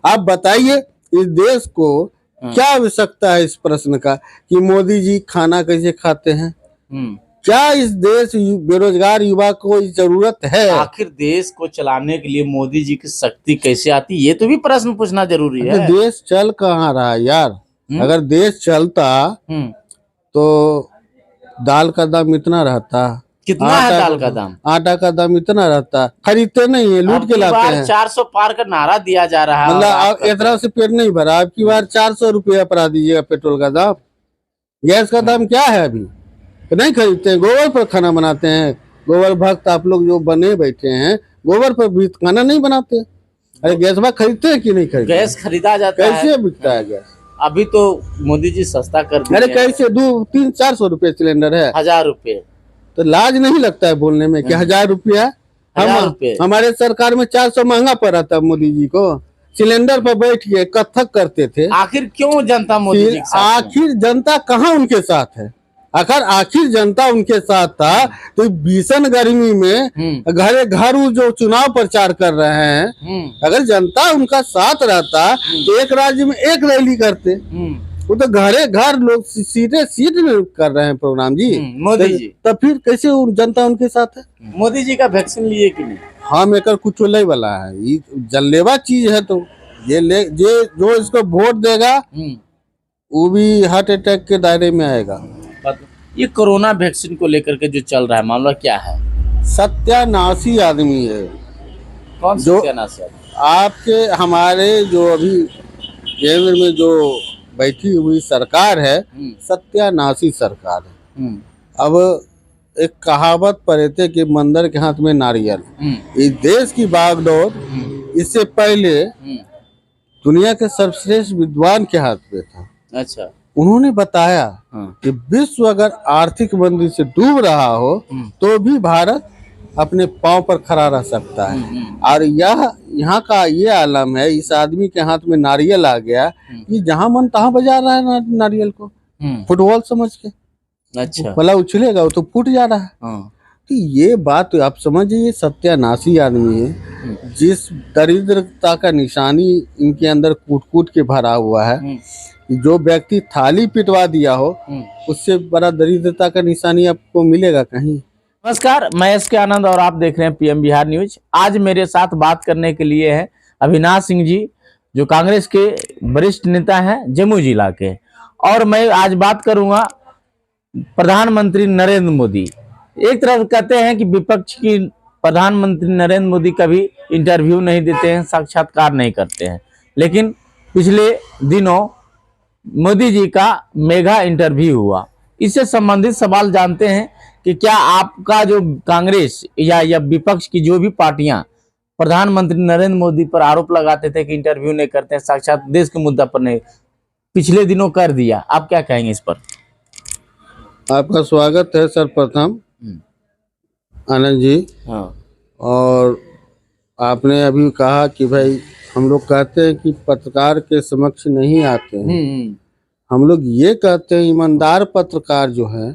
आप बताइए इस देश को क्या आवश्यकता है इस प्रश्न का कि मोदी जी खाना कैसे खाते हैं? क्या इस देश बेरोजगार युवा को जरूरत है? आखिर देश को चलाने के लिए मोदी जी की शक्ति कैसे आती, ये तो भी प्रश्न पूछना जरूरी है। देश चल कहाँ रहा है यार? अगर देश चलता तो दाल का दाम इतना रहता, कितना है दाल का दाम? आटा का दाम इतना रहता, खरीदते नहीं है, लूट के लाते हैं। 400 पार का नारा दिया जा रहा है, मतलब इतना से पेट नहीं भरा। अब की बार 400 रुपया बढ़ा दीजिएगा पेट्रोल का दाम। गैस का दाम क्या है अभी? तो नहीं खरीदते हैं, गोबर पर खाना बनाते हैं। गोबर भक्त आप लोग जो बने बैठे हैं, गोबर पर भी खाना नहीं बनाते। अरे गैस बात खरीदते हैं कि नहीं खरीदते? गैस खरीदा जाता है। कैसे बिकता है गैस? अभी तो मोदी जी सस्ता कर दिए। अरे कैसे 200-300-400 रुपये सिलेंडर है, 1000 रुपये। तो लाज नहीं लगता है बोलने में कि 1000 रुपया? हमारे सरकार में 400 महंगा पड़ा था मोदी जी को। सिलेंडर पर बैठ के कथक करते थे। आखिर क्यों जनता मोदी जी के साथ? आखिर जनता कहाँ उनके साथ है? आखिर जनता उनके साथ था तो भीषण गर्मी में घरे घर जो चुनाव प्रचार कर रहे हैं, अगर जनता उनका साथ रहता तो एक राज्य में एक रैली करते। वो तो घरे घर लोग सीट में कर रहे हैं प्रोग्राम जी, मोदी जी। तब फिर कैसे जनता उनके साथ है? मोदी जी का वैक्सीन लिए कि नहीं? हम एक कुछ ले वाला है, ये जानलेवा चीज है। तो ये जो इसको वोट देगा वो भी हार्ट अटैक के दायरे में आएगा। ये कोरोना वैक्सीन को लेकर के जो चल रहा है मामला क्या है? सत्यानाशी आदमी है। कौन सत्यानाशी? आपके हमारे जो अभी केंद्र में जो बैठी हुई सरकार है, सत्यानाशी सरकार है। अब एक कहावत पढ़े थे कि बंदर के हाथ में नारियल। इस देश की बागडोर इससे पहले दुनिया के सर्वश्रेष्ठ विद्वान के हाथ में था। अच्छा। उन्होंने बताया कि विश्व अगर आर्थिक मंदी से डूब रहा हो तो भी भारत अपने पांव पर खड़ा रह सकता है। और यहाँ का ये आलम है, इस आदमी के हाथ में नारियल आ गया कि जहां मन तहां बजा रहा है नारियल को, फुटबॉल समझ के। अच्छा। भला उछलेगा वो तो फूट जा रहा है। तो ये बात आप समझिए, सत्यानाशी आदमी है। जिस दरिद्रता का निशानी इनके अंदर कूट कूट के भरा हुआ है, जो व्यक्ति थाली पिटवा दिया हो उससे बड़ा दरिद्रता का निशानी आपको मिलेगा कहीं? नमस्कार, मैं एस के आनंद और आप देख रहे हैं पीएम बिहार न्यूज। आज मेरे साथ बात करने के लिए हैं अविनाश सिंह जी, जो कांग्रेस के वरिष्ठ नेता हैं जमुई जिला के। और मैं आज बात करूंगा प्रधानमंत्री नरेंद्र मोदी। एक तरफ कहते हैं कि विपक्ष की प्रधानमंत्री नरेंद्र मोदी कभी इंटरव्यू नहीं देते हैं, साक्षात्कार नहीं करते हैं, लेकिन पिछले दिनों मोदी जी का मेगा इंटरव्यू हुआ। इससे संबंधित सवाल जानते हैं कि क्या आपका जो कांग्रेस या विपक्ष की जो भी पार्टियां प्रधानमंत्री नरेंद्र मोदी पर आरोप लगाते थे कि इंटरव्यू नहीं करते हैं, साक्षात देश के मुद्दा पर नहीं, पिछले दिनों कर दिया, आप क्या कहेंगे इस पर? आपका स्वागत है सर्वप्रथम आनंद जी। हाँ। और आपने अभी कहा कि भाई हम लोग कहते हैं कि पत्रकार के समक्ष नहीं आते हैं, हम लोग ये कहते हैं ईमानदार पत्रकार जो है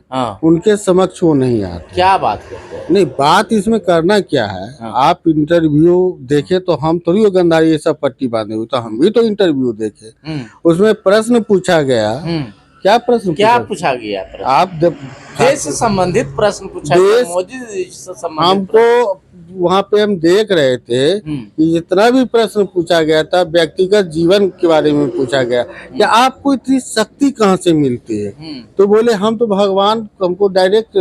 उनके समक्ष वो नहीं आते। क्या बात करते हैं? नहीं, बात इसमें करना क्या है, आप इंटरव्यू देखे तो हम थोड़ी वो गंदारी ये सब पट्टी बांधे हुए, तो हम भी तो इंटरव्यू देखे। उसमें प्रश्न पूछा गया। क्या प्रश्न? क्या पूछा गया? आप देश से संबंधित प्रश्न पूछा गया, मोदी से संबंधित। हमको वहाँ पे हम देख रहे थे कि जितना भी प्रश्न पूछा गया था व्यक्तिगत जीवन के बारे में पूछा गया कि आपको इतनी शक्ति कहाँ से मिलती है? तो बोले हम तो भगवान हमको डायरेक्ट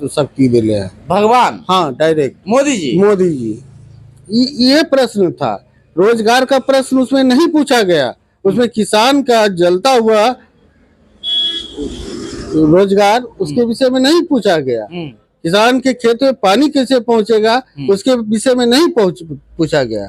शक्ति दे ले। भगवान? हाँ, डायरेक्ट मोदी जी। मोदी जी। ये प्रश्न था। रोजगार का प्रश्न उसमें नहीं पूछा गया। उसमें किसान का जलता हुआ रोजगार उसके विषय में नहीं पूछा गया। किसान के खेत में पानी कैसे पहुंचेगा उसके विषय में नहीं पूछा गया।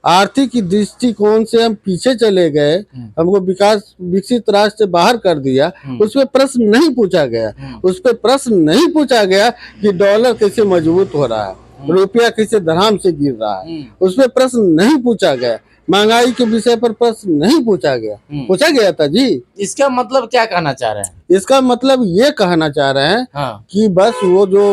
आर्थिक दृष्टिकोण से हम पीछे चले गए, हमको विकसित राष्ट्र से बाहर कर दिया, उस पर प्रश्न नहीं पूछा गया। उस पर प्रश्न नहीं पूछा गया कि डॉलर कैसे मजबूत हो रहा है, रुपया कैसे धड़ाम से गिर रहा है, उस पर प्रश्न नहीं पूछा गया। महंगाई के विषय पर प्रश्न नहीं पूछा गया। पूछा गया था जी। इसका मतलब क्या कहना चाह रहे हैं? इसका मतलब ये कहना चाह रहे हैं कि बस वो जो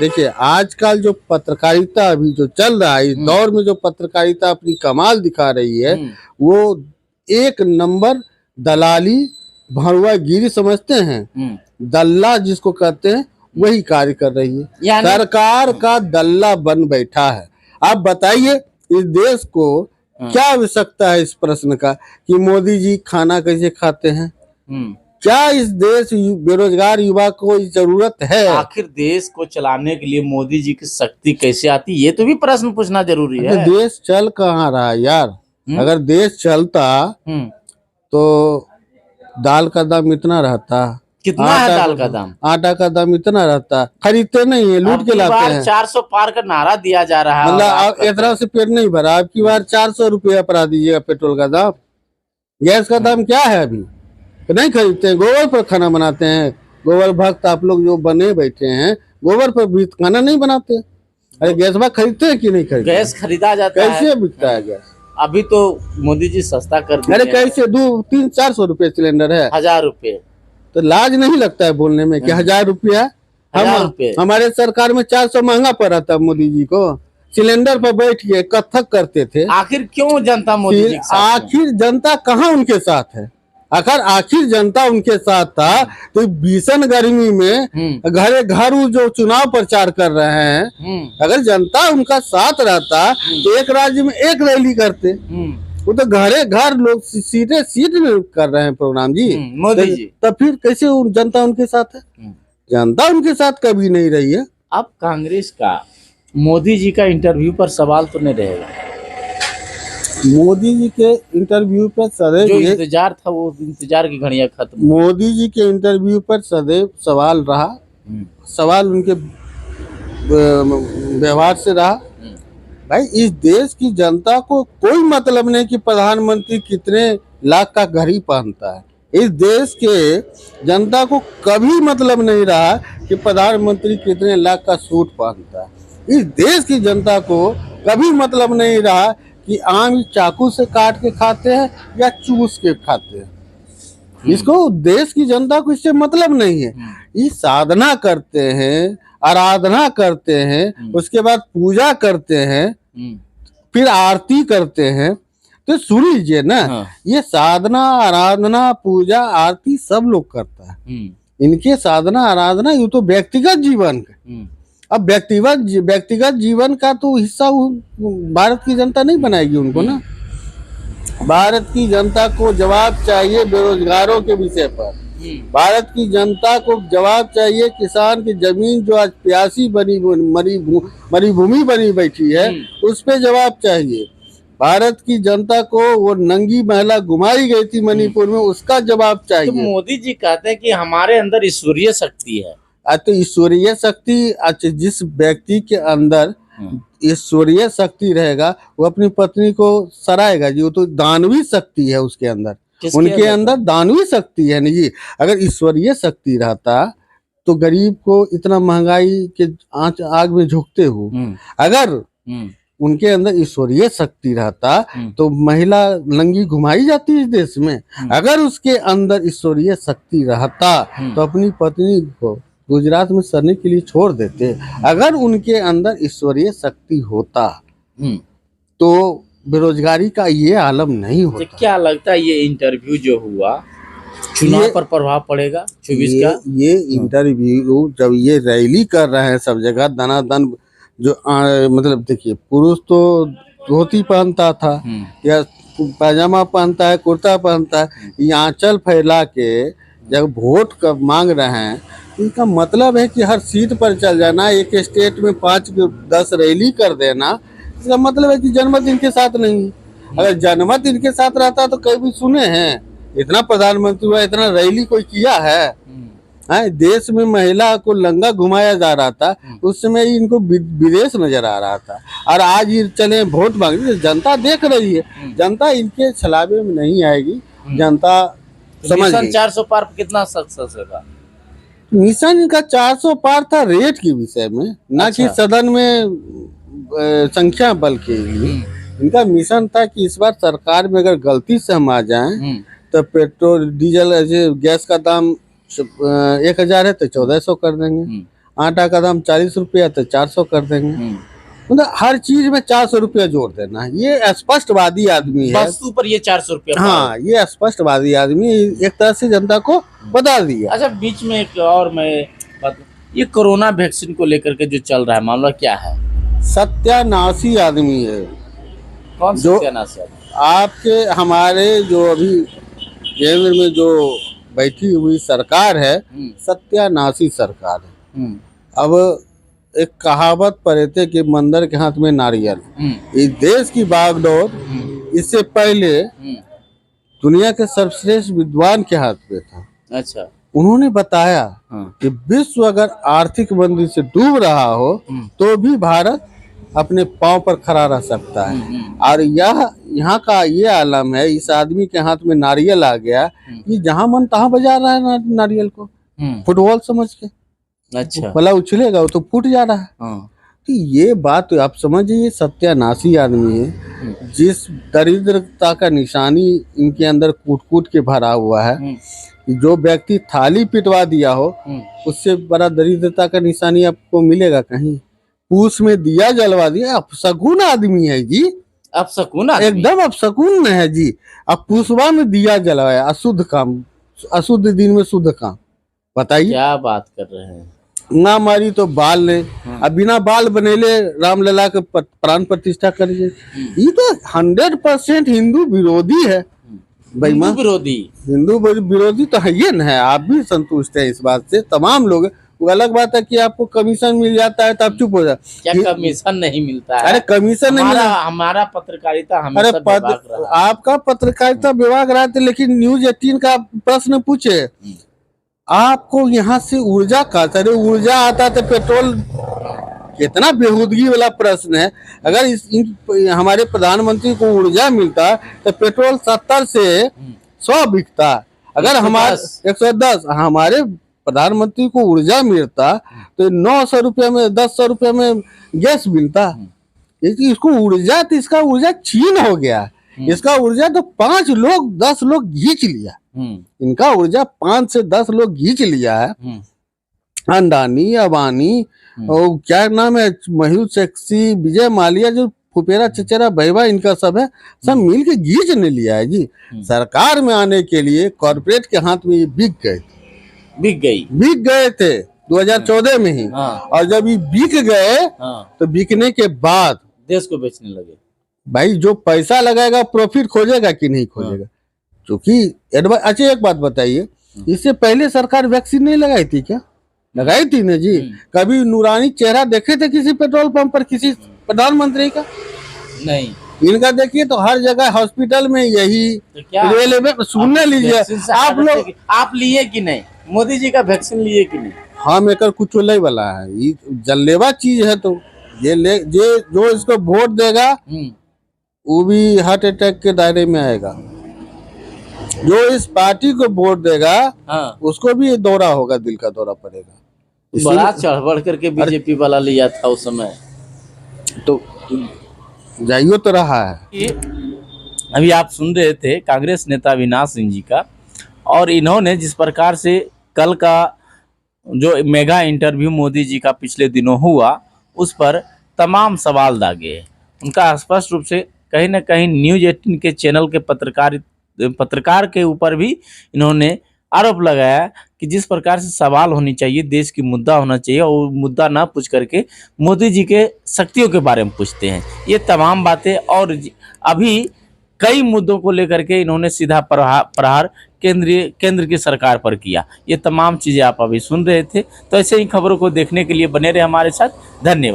देखिए आजकल जो पत्रकारिता अभी जो चल रहा है, इस दौर में जो पत्रकारिता अपनी कमाल दिखा रही है, वो एक नंबर दलाली भरुआगिरी समझते हैं, दल्ला जिसको कहते हैं, वही कार्य कर रही है। सरकार का दल्ला बन बैठा है। आप बताइए इस देश को क्या आवश्यकता है इस प्रश्न का कि मोदी जी खाना कैसे खाते हैं? क्या इस देश बेरोजगार युवा को जरूरत है? आखिर देश को चलाने के लिए मोदी जी की शक्ति कैसे आती, ये तो भी प्रश्न पूछना जरूरी है। देश चल कहाँ रहा है यार? अगर देश चलता तो दाल का दाम इतना रहता। कितना है दाल का दाम? आटा का दाम इतना रहता। खरीदते नहीं है, लूट के लाते हैं। 400 पार का नारा दिया जा रहा है, मतलब इतना से पेट नहीं भरा। अब की बार 400 रुपया बढ़ा दीजिएगा पेट्रोल का दाम। गैस का दाम क्या है अभी? तो नहीं खरीदते हैं, गोबर पर खाना बनाते हैं। गोबर भक्त आप लोग जो बने बैठे हैं, गोबर पर भी खाना नहीं बनाते। अरे गैस बात खरीदते हैं कि नहीं खरीदते? गैस खरीदा जाता है। कैसे बिकता है गैस? अभी तो मोदी जी सस्ता कर दिए। अरे कैसे 200-300-400 रुपए सिलेंडर है? 1000 रुपए। तो लाज नहीं लगता है बोलने में कि 1000 रुपया? हमारे सरकार में 400 महंगा पड़ा था मोदी जी को। सिलेंडर पर बैठ के कथक करते थे। आखिर क्यों जनता मोदी जी के साथ? आखिर जनता कहाँ उनके साथ है? आखिर जनता उनके साथ था तो भीषण गर्मी में घरे घर जो चुनाव प्रचार कर रहे हैं, अगर जनता उनका साथ रहता तो एक राज्य में एक रैली करते। वो तो घरे घर लोग सीट कर रहे हैं प्रोग्राम जी, मोदी जी। तब फिर कैसे जनता उनके साथ है? जनता उनके साथ कभी नहीं रही है। अब कांग्रेस का मोदी जी का इंटरव्यू पर सवाल तो नहीं रहेगा। मोदी जी के इंटरव्यू पर सदैव जो इंतजार था वो इंतजार की घड़ियां खत्म। मोदी जी के इंटरव्यू पर सदैव सवाल रहा। सवाल उनके व्यवहार से रहा। भाई इस देश की जनता को कोई मतलब नहीं कि प्रधानमंत्री कितने लाख का घड़ी पहनता है। इस देश के जनता को कभी मतलब नहीं रहा कि प्रधानमंत्री कितने लाख का सूट पहनता है। इस देश की जनता को कभी मतलब नहीं रहा कि आम चाकू से काट के खाते हैं या चूस के खाते हैं। इसको देश की जनता को इससे मतलब नहीं है। ये साधना करते हैं, आराधना करते हैं, उसके बाद पूजा करते हैं, फिर आरती करते हैं। तो सुन लीजिए ना, ये साधना आराधना पूजा आरती सब लोग करता है। इनके साधना आराधना ये तो व्यक्तिगत जीवन का। अब व्यक्तिगत जीवन का तो हिस्सा भारत की जनता नहीं बनाएगी उनको ना। भारत की जनता को जवाब चाहिए बेरोजगारों के विषय पर। भारत की जनता को जवाब चाहिए किसान की जमीन जो आज प्यासी मरीभूमि बनी बैठी है, उस पे जवाब चाहिए। भारत की जनता को वो नंगी महिला घुमाई गई थी मणिपुर में, उसका जवाब चाहिए। तो मोदी जी कहते हैं कि हमारे अंदर ईश्वरीय शक्ति है। तो ईश्वरीय शक्ति, अच्छा जिस व्यक्ति के अंदर ईश्वरीय शक्ति रहेगा वो अपनी पत्नी को सराएगा जी। वो तो दानवी शक्ति है उसके अंदर। उनके अंदर दानवी शक्ति है नहीं जी। अगर ईश्वरीय शक्ति रहता तो गरीब को इतना महंगाई के आग में झोंकते हो। अगर उनके अंदर ईश्वरीय शक्ति रहता तो महिला नंगी घुमाई जाती इस देश में। अगर उसके अंदर ईश्वरीय शक्ति रहता तो अपनी पत्नी को गुजरात में सरने के लिए छोड़ देते। अगर उनके अंदर ईश्वरीय शक्ति होता तो बेरोजगारी का ये आलम नहीं होता। क्या लगता है ये इंटरव्यू जो हुआ चुनाव पर प्रभाव पड़ेगा 24 का? ये इंटरव्यू जब ये रैली कर रहे हैं सब जगह दनादन, जो मतलब देखिए पुरुष तो धोती पहनता था या पैजामा पहनता है, कुर्ता पहनता है, ये आंचल फैला के जब वोट कब मांग रहे हैं, इनका मतलब है कि हर सीट पर चल जाना, एक स्टेट में 5-10 रैली कर देना। इसका मतलब है कि जनमत इनके साथ नहीं। अगर जनमत इनके साथ रहता तो कभी सुने हैं इतना प्रधानमंत्री हुआ, इतना रैली कोई किया है? देश में महिला को लंगा घुमाया जा रहा था, उस समय इनको विदेश नजर आ रहा था। और आज ये चले वोट मांगने, जनता देख रही है, जनता इनके छलावे में नहीं आएगी। जनता समझ गई। 400 पार कितना सक्सेस होगा? मिशन इनका 400 पार था रेट के विषय में, ना कि सदन में संख्या बल के लिए। इनका मिशन था कि इस बार सरकार में अगर गलती से हम आ जाएं तो पेट्रोल डीजल ऐसे गैस का दाम 1000 है तो 1400 कर देंगे। आटा का दाम 40 रुपया तो 400 कर देंगे। मतलब हर चीज में 400 रुपया जोड़ देना है। ये स्पष्टवादी आदमी है। वस्तु पर ये 400 रुपया। हाँ, ये स्पष्टवादी आदमी एक तरह से जनता को बता दिया। अच्छा, बीच में एक और ये कोरोना वैक्सीन को लेकर के जो चल रहा है मामला क्या है? सत्यानाशी आदमी है। कौन सत्यानाशी आदमी? आपके हमारे जो अभी केंद्र में जो बैठी हुई सरकार है, सत्यानाशी सरकार है। अब एक कहावत पढ़े थे कि बंदर के हाथ में नारियल। इस देश की बागडोर इससे पहले दुनिया के सर्वश्रेष्ठ विद्वान के हाथ में था। अच्छा। उन्होंने बताया कि विश्व अगर आर्थिक मंदी से डूब रहा हो तो भी भारत अपने पांव पर खड़ा रह सकता है। और यहाँ का ये आलम है, इस आदमी के हाथ में नारियल आ गया कि जहां मन तहां बजा रहा है नारियल को, फुटबॉल समझ के। अच्छा। भला उछलेगा तो फूट जा रहा है। तो ये बात तो आप समझिए, सत्यानाशी आदमी है। जिस दरिद्रता का निशानी इनके अंदर कूट कूट के भरा हुआ है, जो व्यक्ति थाली पिटवा दिया हो उससे बड़ा दरिद्रता का निशानी आपको मिलेगा कहीं? पूस में दिया जलवा दिया, अपशकुन आदमी है जी। अपशकुन एकदम अपशकुन है जी। अब पूसवा में दिया जलवाया, अशुद्ध काम, अशुद्ध दिन में शुद्ध काम। बताइए क्या बात कर रहे हैं। ना मारी तो बाल ले, अब बिना बाल बनेले रामलला के प्राण प्रतिष्ठा करिए। ये तो 100% हिंदू विरोधी है। हिंदू विरोधी, हिंदू विरोधी तो है ये न है। आप भी संतुष्ट है इस बात से? तमाम लोग। वो अलग बात है कि आपको कमीशन मिल जाता है तो आप चुप हो जाए। क्या कमीशन नहीं मिलता है? अरे कमीशन नहीं मिला। हमारा पत्रकारिता आपका पत्रकारिता विभाग रहा था, लेकिन न्यूज 18 का प्रश्न पूछे आपको यहाँ से ऊर्जा का, अरे ऊर्जा आता तो पेट्रोल, कितना बेहूदगी वाला प्रश्न है। अगर हमारे प्रधानमंत्री को ऊर्जा मिलता तो पेट्रोल 70 से 100 बिकता। अगर हमारे 110 हमारे प्रधानमंत्री को ऊर्जा मिलता तो 900 रुपया में 1000 रुपया में गैस मिलता। इसको ऊर्जा तो इसका ऊर्जा छीन हो गया। इसका ऊर्जा तो 5 लोग 10 लोग खींच लिया। इनका ऊर्जा 5 से 10 लोग खींच लिया है। अंडानी, अबानी और क्या नाम है, मेहुल चोकसी, विजय माल्या, जो फुपेरा चचेरा भैया इनका सब है, सब मिल के खींच ने लिया है जी। सरकार में आने के लिए कॉर्पोरेट के हाथ में ये बिक गए थे 2014 में ही। और जब ये बिक गए तो बिकने के बाद देश को बेचने लगे। भाई जो पैसा लगाएगा प्रॉफिट खोजेगा कि नहीं खोजेगा? क्योंकि अच्छा एक बात बताइए, इससे पहले सरकार वैक्सीन नहीं लगाई थी क्या? लगाई थी ना जी। कभी नूरानी चेहरा देखे थे किसी पेट्रोल पंप पर किसी प्रधानमंत्री का? नहीं। इनका देखिए तो हर जगह हॉस्पिटल में यही, रेलवे में। सुनने लीजिए आप लोग, आप लिए कि नहीं? मोदी जी का वैक्सीन लिए कि नहीं? हम एक कुछ ले वाला है, ये जानलेवा चीज है। तो ये जो इसको वोट देगा वो भी हार्ट अटैक के दायरे में आएगा। जो इस पार्टी को वोट देगा उसको भी दौरा होगा, दिल का दौरा पड़ेगा। बड़ा चढ़ बढ़ करके बीजेपी वाला लिया था उस समय, तो जाइयो तो रहा है। अभी आप सुन रहे थे कांग्रेस नेता अविनाश सिंह जी का, और इन्होंने जिस प्रकार से कल का जो मेगा इंटरव्यू मोदी जी का पिछले दिनों हुआ उस पर तमाम सवाल दागे। उनका स्पष्ट रूप से कहीं ना कहीं न्यूज 18 के चैनल के पत्रकार के ऊपर भी इन्होंने आरोप लगाया कि जिस प्रकार से सवाल होनी चाहिए, देश की मुद्दा होना चाहिए, और मुद्दा ना पूछ करके मोदी जी के शक्तियों के बारे में पूछते हैं। ये तमाम बातें, और अभी कई मुद्दों को लेकर के इन्होंने सीधा प्रहार केंद्र की सरकार पर किया। ये तमाम चीज़ें आप अभी सुन रहे थे। तो ऐसे ही खबरों को देखने के लिए बने रहे हमारे साथ। धन्यवाद।